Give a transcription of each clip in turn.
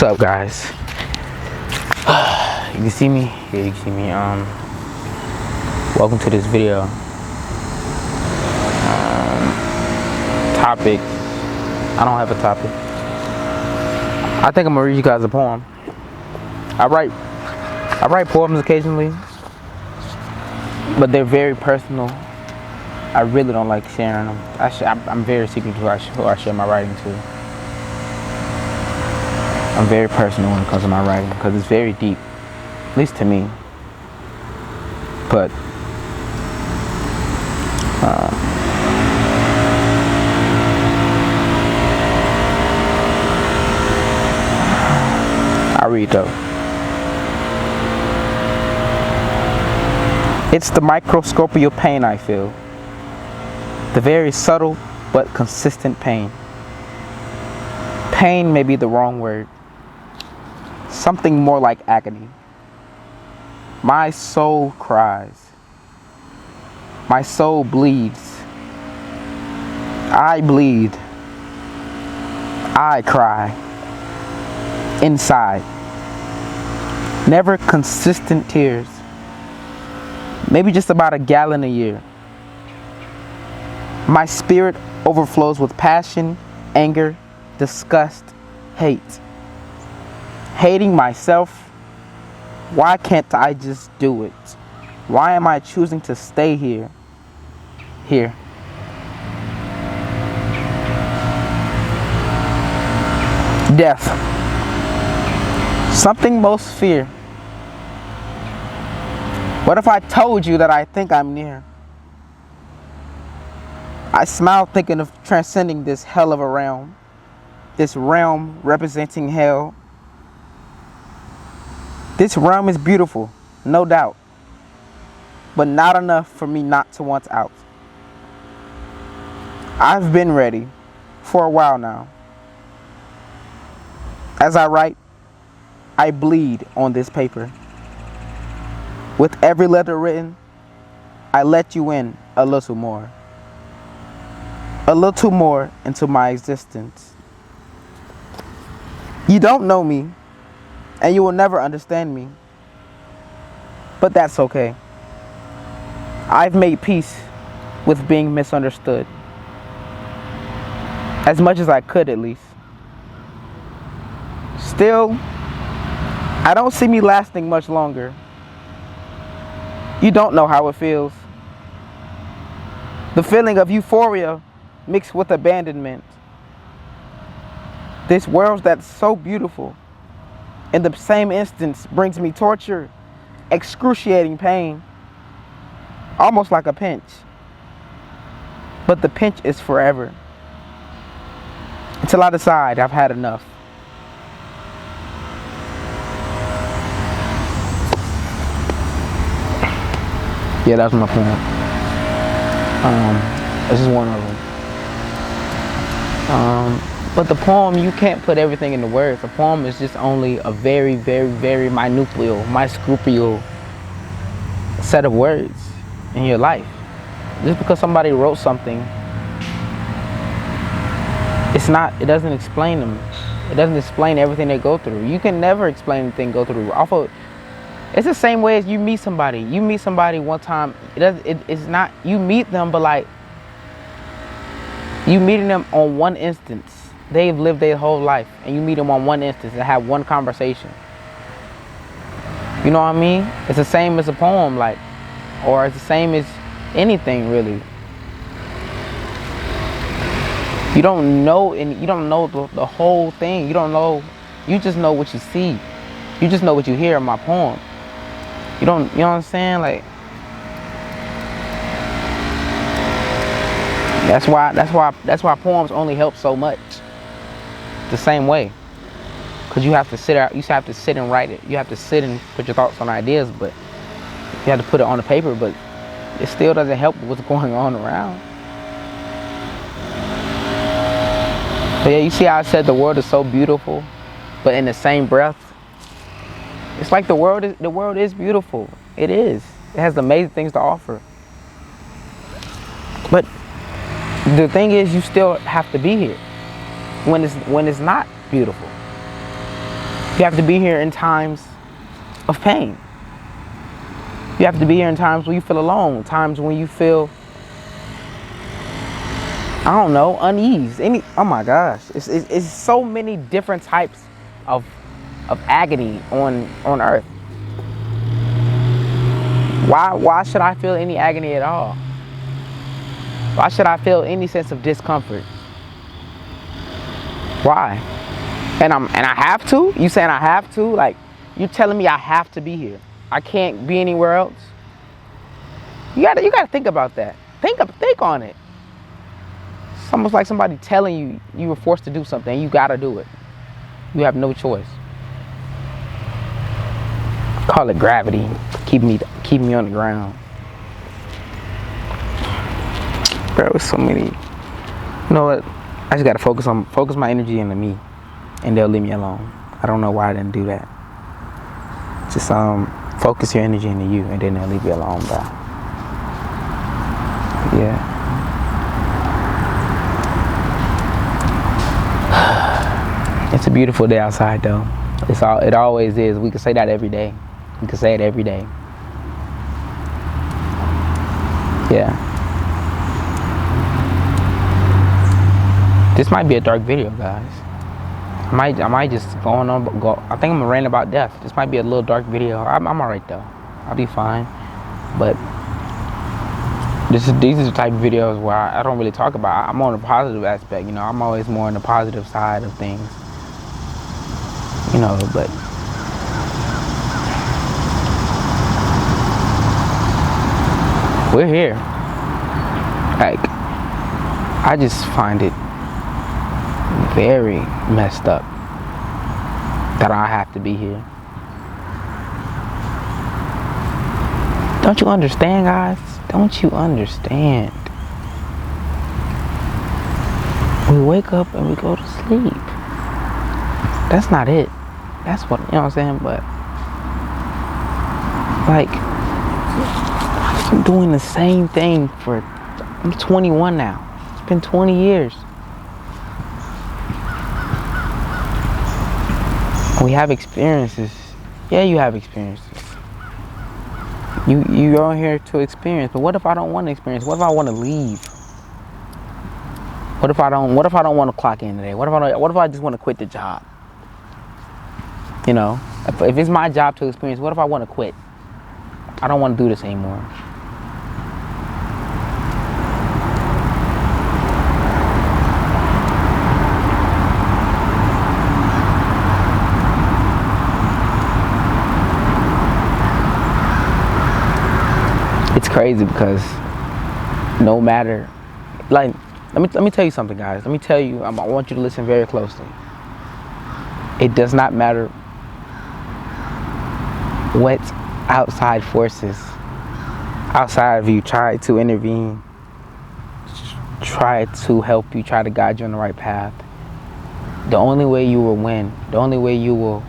What's up, guys? You can see me? Yeah, you can see me. Welcome to this video. Topic. I don't have a topic. I think I'm gonna read you guys a poem. I write poems occasionally, but they're very personal. I really don't like sharing them. I'm very secretive who I share my writing to. I'm very personal when it comes to my writing because it's very deep, at least to me. But I'll read though. It's the microscopical pain I feel, the very subtle but consistent pain. Pain may be the wrong word. Something more like agony. My soul cries. My soul bleeds. I bleed. I cry. Inside. Never consistent tears. Maybe just about a gallon a year. My spirit overflows with passion, anger, disgust, hate. Hating myself. Why can't I just do it? Why am I choosing to stay here? Here. Death. Something most fear. What if I told you that I think I'm near? I smile thinking of transcending this hell of a realm. This realm representing hell. This realm is beautiful, no doubt, but not enough for me not to want out. I've been ready for a while now. As I write, I bleed on this paper. With every letter written, I let you in a little more. A little more into my existence. You don't know me, and you will never understand me. But that's okay. I've made peace with being misunderstood. As much as I could, at least. Still, I don't see me lasting much longer. You don't know how it feels. The feeling of euphoria mixed with abandonment. This world that's so beautiful, in the same instance, brings me torture, excruciating pain, almost like a pinch. But the pinch is forever. Until I decide I've had enough. Yeah, that's my point. This is one of them. But the poem, you can't put everything into words. A poem is just only a very, very, very minuscule set of words in your life. Just because somebody wrote something, it doesn't explain them. It doesn't explain everything they go through. You can never explain anything go through. It's the same way as you meet somebody. You meet somebody one time, it's not, you meet them, but like, you meeting them on one instance. They've lived their whole life, and you meet them on one instance and have one conversation. You know what I mean? It's the same as a poem, like, or it's the same as anything, really. You don't know, and you don't know the whole thing. You don't know. You just know what you see. You just know what you hear in my poem. You know what I'm saying? Like, that's why poems only help so much. The same way, because you have to sit and write it. You have to sit and put your thoughts on ideas, but you have to put it on the paper, but it still doesn't help what's going on around. So yeah, you see how I said the world is so beautiful, but in the same breath, it's like the world is beautiful. It is. It has amazing things to offer. But the thing is, you still have to be here when it's not beautiful. You have to be here in times of pain. You have to be here in times when you feel alone, times when you feel, I don't know, unease. Oh my gosh, it's so many different types of agony on earth. Why should I feel any agony at all? Why should I feel any sense of discomfort? Why? And I have to? You saying I have to? Like, you're telling me I have to be here. I can't be anywhere else. You gotta think about that. Think on it. It's almost like somebody telling you were forced to do something and you gotta do it. You have no choice. Call it gravity. Keep me on the ground. Bro, it's so many. You know what? I just gotta focus my energy into me, and they'll leave me alone. I don't know why I didn't do that. Just focus your energy into you, and then they'll leave you alone, bro. Yeah. It's a beautiful day outside, though. It always is. We can say that every day. We can say it every day. Yeah. This might be a dark video, guys. I might just go. I think I'm gonna rant about death. This might be a little dark video. I'm alright though. I'll be fine. But these are the type of videos where I don't really talk about. I'm on the positive aspect, you know. I'm always more on the positive side of things, you know. But we're here. Like, I just find it very messed up that I have to be here. Don't you understand, guys? Don't you understand? We wake up and we go to sleep. That's not it. That's what, you know what I'm saying? But, like, I'm doing the same thing I'm 21 now. It's been 20 years. We have experiences. Yeah, you have experiences. You're on here to experience, but what if I don't want to experience? What if I want to leave? What if I don't want to clock in today? What if I just want to quit the job? You know, if it's my job to experience, what if I want to quit? I don't want to do this anymore. It's crazy because no matter, like, let me tell you something, guys. Let me tell you, I want you to listen very closely. It does not matter what outside forces outside of you try to intervene, try to help you, try to guide you on the right path. The only way you will win, the only way you will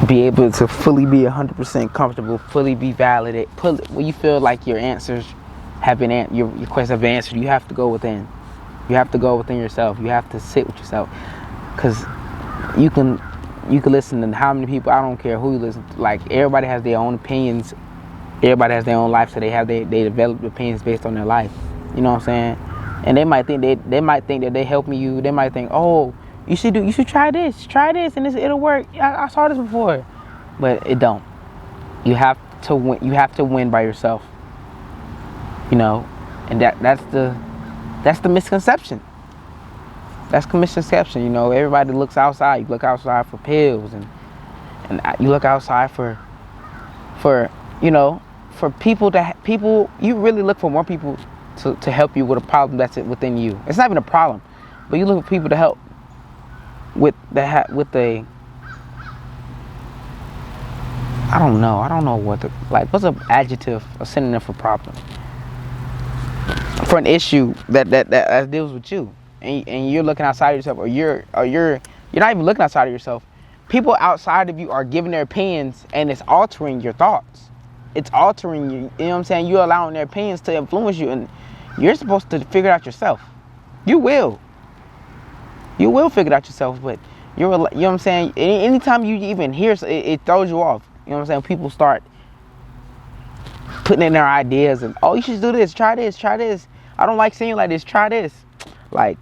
be able to fully be 100% comfortable, fully be validated, when you feel like your answers have been your questions have been answered, you have to go within. You have to go within yourself. You have to sit with yourself, because you can listen to how many people. I don't care who you listen to. Like, everybody has their own opinions. Everybody has their own life, so they develop opinions based on their life. You know what I'm saying? And they might think that they helping you. They might think, oh, you should try this, and it'll work. I saw this before, but it don't. You have to win. You have to win by yourself. You know, and that's the misconception. That's the misconception. You know, everybody looks outside. You look outside for pills, and you look outside for you know, for people. You really look for more people to help you with a problem that's within you. It's not even a problem, but you look for people to help with the I don't know what's an adjective, a synonym for problem, for an issue that deals with you, and you're looking outside of yourself, or you're not even looking outside of yourself. People outside of you are giving their opinions, and it's altering your thoughts. It's altering you. You know what I'm saying? You're allowing their opinions to influence you, and you're supposed to figure it out yourself. You will figure it out yourself, but You know what I'm saying? Anytime you even hear, it throws you off. You know what I'm saying? People start putting in their ideas and, oh, you should do this, try this, try this. I don't like seeing you like this, try this. Like,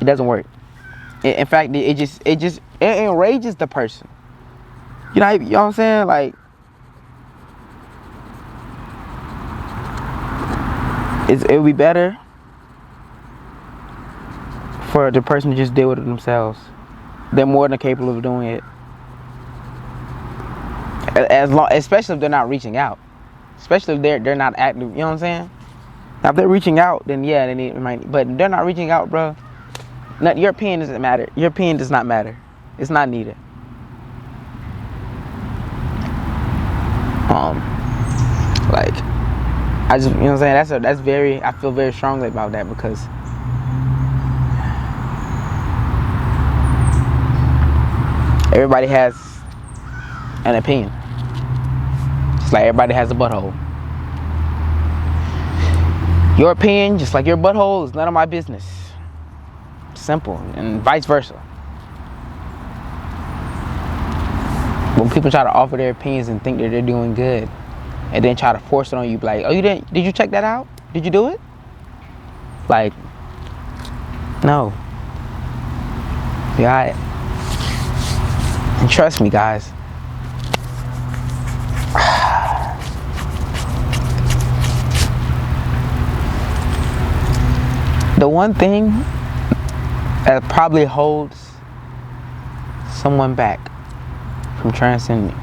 it doesn't work. In fact, it enrages the person. You know what I'm saying? Like, it would be better for the person to just deal with it themselves. They're more than capable of doing it. Especially if they're not reaching out. Especially if they're not active. You know what I'm saying? Now, if they're reaching out, then yeah, they might. But if they're not reaching out, bro, your opinion doesn't matter. Your opinion does not matter. It's not needed. Like, I just, you know what I'm saying? That's very. I feel very strongly about that because everybody has an opinion. Just like everybody has a butthole. Your opinion, just like your butthole, is none of my business. Simple, and vice versa. When people try to offer their opinions and think that they're doing good, and then try to force it on you, like, oh, did you check that out? Did you do it? Like, no. You got it. And trust me, guys. The one thing that probably holds someone back from transcending,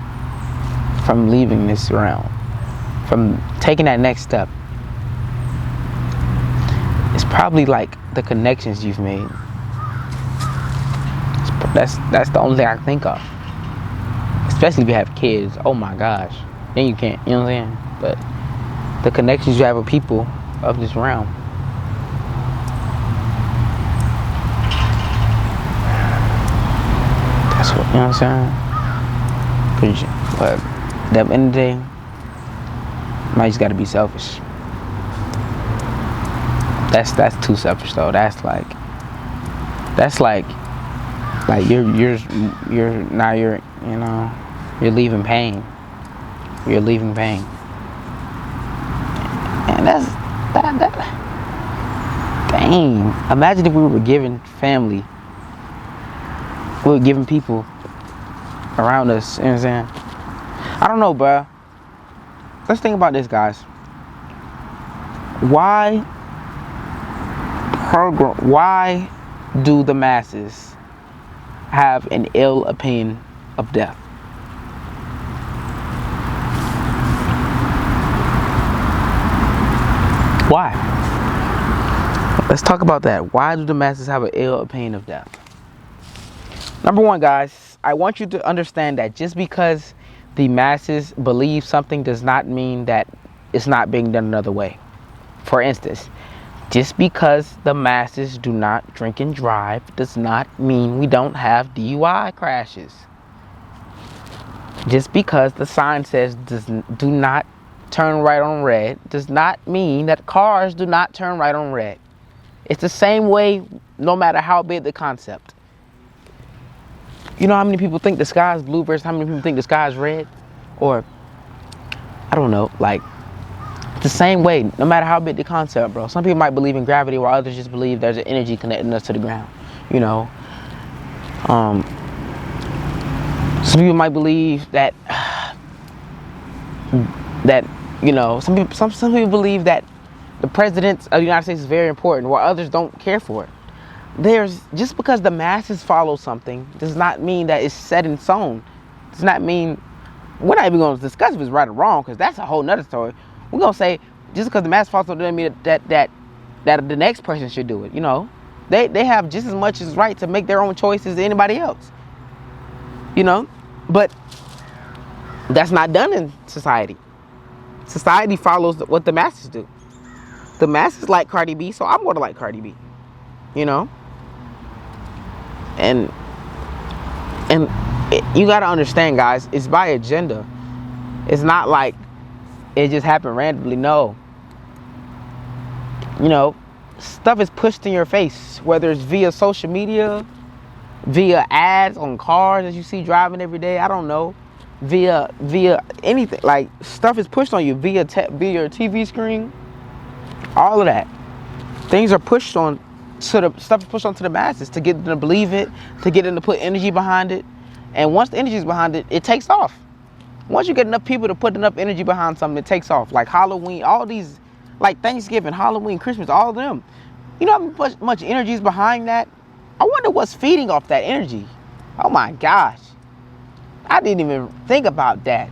from leaving this realm, from taking that next step, is probably like the connections you've made. That's the only thing I can think of. Especially if you have kids. Oh my gosh. Then you can't, you know what I'm saying? But the connections you have with people of this realm. That's what, you know what I'm saying? But at the end of the day, you just gotta be selfish. That's too selfish though. That's like you're leaving pain. You're leaving pain. And that dang. Imagine if we were giving family, we were giving people around us, you know what I'm saying? I don't know, bruh. Let's think about this, guys. Why do the masses have an ill opinion of death? Why? Let's talk about that. Why do the masses have an ill opinion of death? Number one, guys, I want you to understand that just because the masses believe something does not mean that it's not being done another way. For instance, just because the masses do not drink and drive does not mean we don't have DUI crashes. Just because the sign says do not turn right on red does not mean that cars do not turn right on red. It's the same way no matter how big the concept. You know how many people think the sky is blue versus how many people think the sky is red? Or, I don't know, like, the same way, no matter how big the concept, bro. Some people might believe in gravity while others just believe there's an energy connecting us to the ground, you know. Some people might believe that, you know, some people believe that the president of the United States is very important while others don't care for it. Just because the masses follow something does not mean that it's set in stone. Does not mean, we're not even going to discuss if it's right or wrong, because that's a whole nother story. We're going to say, just because the masses follow something doesn't mean that the next person should do it, you know. They have just as much as right to make their own choices as anybody else, you know. But that's not done in society. Society follows what the masses do. The masses like Cardi B, so I'm going to like Cardi B, you know. And you got to understand, guys, it's by agenda. It's not like it just happened randomly. No. You know, stuff is pushed in your face, whether it's via social media, via ads on cars that you see driving every day. I don't know. Via anything. Like, stuff is pushed on you via your TV screen. All of that. Things are pushed on stuff is pushed onto the masses to get them to believe it, to get them to put energy behind it. And once the energy is behind it, it takes off. Once you get enough people to put enough energy behind something, it takes off. Like Halloween, all these, like Thanksgiving, Halloween, Christmas, all of them. You know how much energy is behind that? I wonder what's feeding off that energy. Oh my gosh. I didn't even think about that.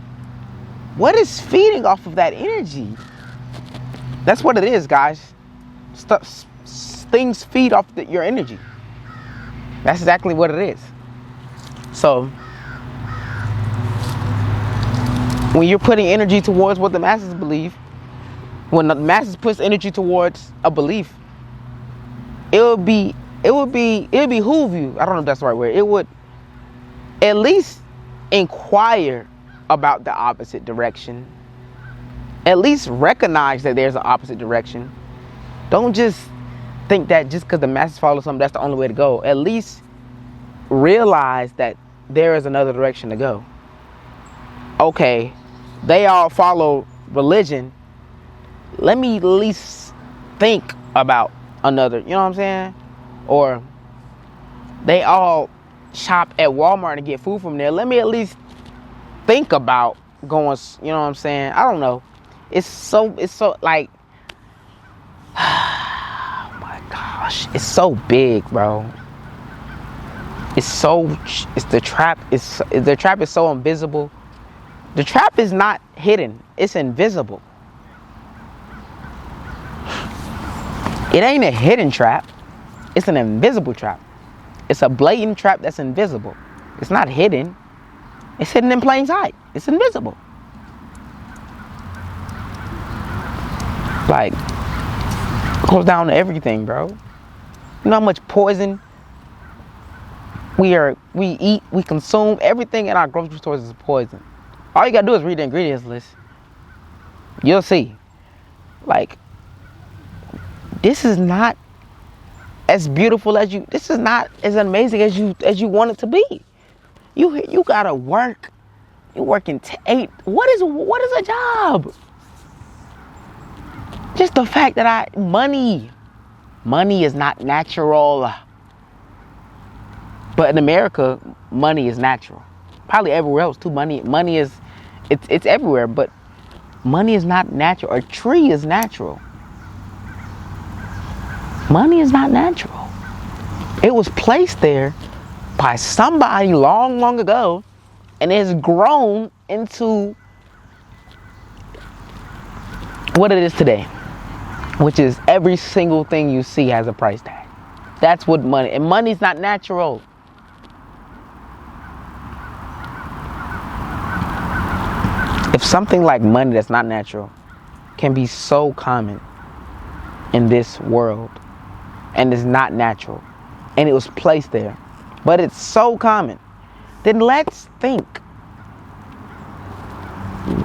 What is feeding off of that energy? That's what it is, guys. Things feed off your energy. That's exactly what it is. So, when you're putting energy towards what the masses believe, when the masses puts energy towards a belief, it would behoove you. I don't know if that's the right word. It would at least inquire about the opposite direction. At least recognize that there's an opposite direction. Don't just think that just because the masses follow something, that's the only way to go. At least realize that there is another direction to go. Okay, they all follow religion. Let me at least think about another, you know what I'm saying? Or they all shop at Walmart and get food from there. Let me at least think about going, you know what I'm saying? I don't know. It's so like, oh my gosh, it's so big, bro. The trap is so invisible. The trap is not hidden, it's invisible. It ain't a hidden trap, it's an invisible trap. It's a blatant trap that's invisible. It's not hidden, it's hidden in plain sight. It's invisible. Like, it goes down to everything, bro. You know how much poison we eat, we consume? Everything in our grocery stores is poison. All you gotta do is read the ingredients list. You'll see. Like, this is not as beautiful as you, this is not as amazing as you want it to be. You gotta work. You're working 8. What is a job? Just the fact that money is not natural. But in America, money is natural. Probably everywhere else too. Money is, it's everywhere, but money is not natural. A tree is natural. Money is not natural. It was placed there by somebody long, long ago, and it has grown into what it is today, which is every single thing you see has a price tag. That's what money, and money's not natural. If something like money that's not natural can be so common in this world, and is not natural, and it was placed there, but it's so common, then let's think,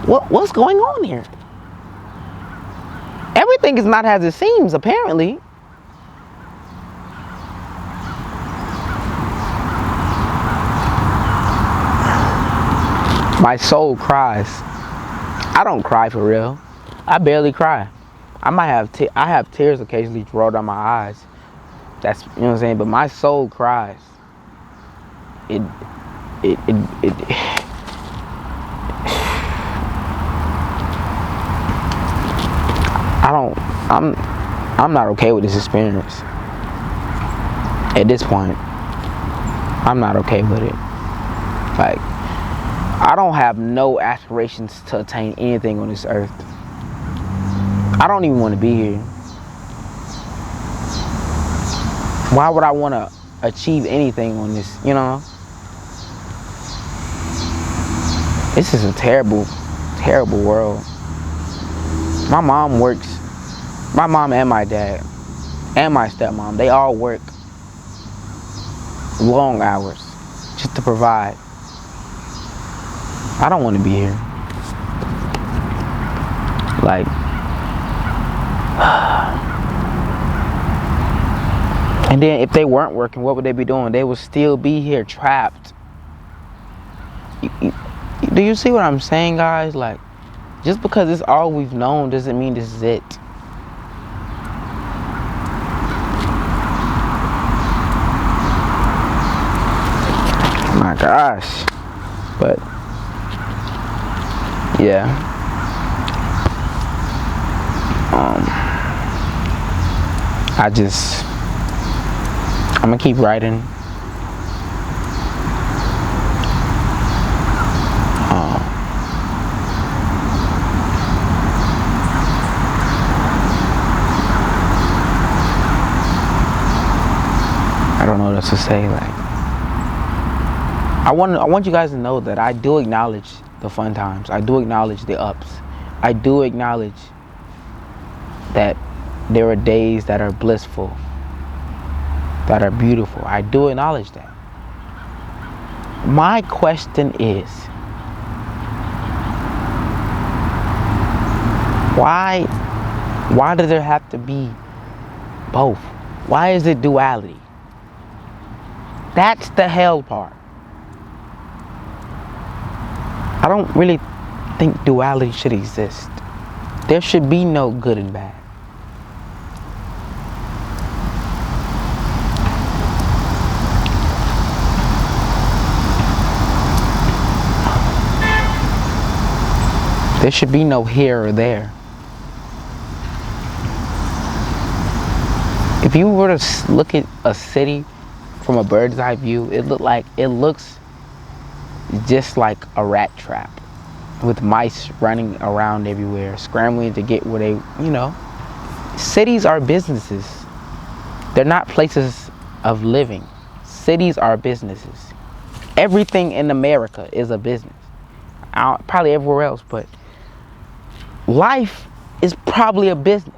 what's going on here? Everything is not as it seems, apparently. My soul cries. I don't cry for real. I barely cry. I have tears occasionally roll down my eyes. That's, you know what I'm saying? But my soul cries. I'm not okay with this experience. At this point, I'm not okay with it. Like, I don't have no aspirations to attain anything on this earth. I don't even want to be here. Why would I want to achieve anything on this, you know? This is a terrible, terrible world. My mom works. My mom and my dad and my stepmom, they all work long hours just to provide. I don't want to be here. Like, And then if they weren't working, what would they be doing? They would still be here trapped. Do you see what I'm saying, guys? Like, just because it's all we've known doesn't mean this is it. My gosh. But yeah. I'm gonna keep writing. I don't know what else to say. Like, I want you guys to know that I do acknowledge the fun times. I do acknowledge the ups. I do acknowledge that there are days that are blissful, that are beautiful. I do acknowledge that. My question is, why does there have to be both? Why is it duality? That's the hell part. I don't really think duality should exist. There should be no good and bad. There should be no here or there. If you were to look at a city from a bird's eye view, it looks just like a rat trap with mice running around everywhere, scrambling to get where they, Cities are businesses. They're not places of living. Cities are businesses. Everything in America is a business. Probably everywhere else, but life is probably a business.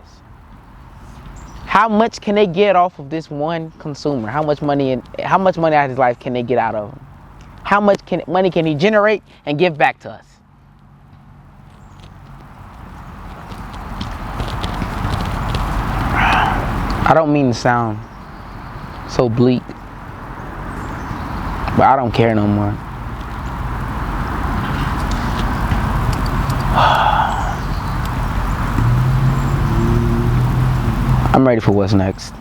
How much can they get off of this one consumer? How much money out of his life can they get out of him? How much money can he generate and give back to us? I don't mean to sound so bleak, but I don't care no more. I'm ready for what's next.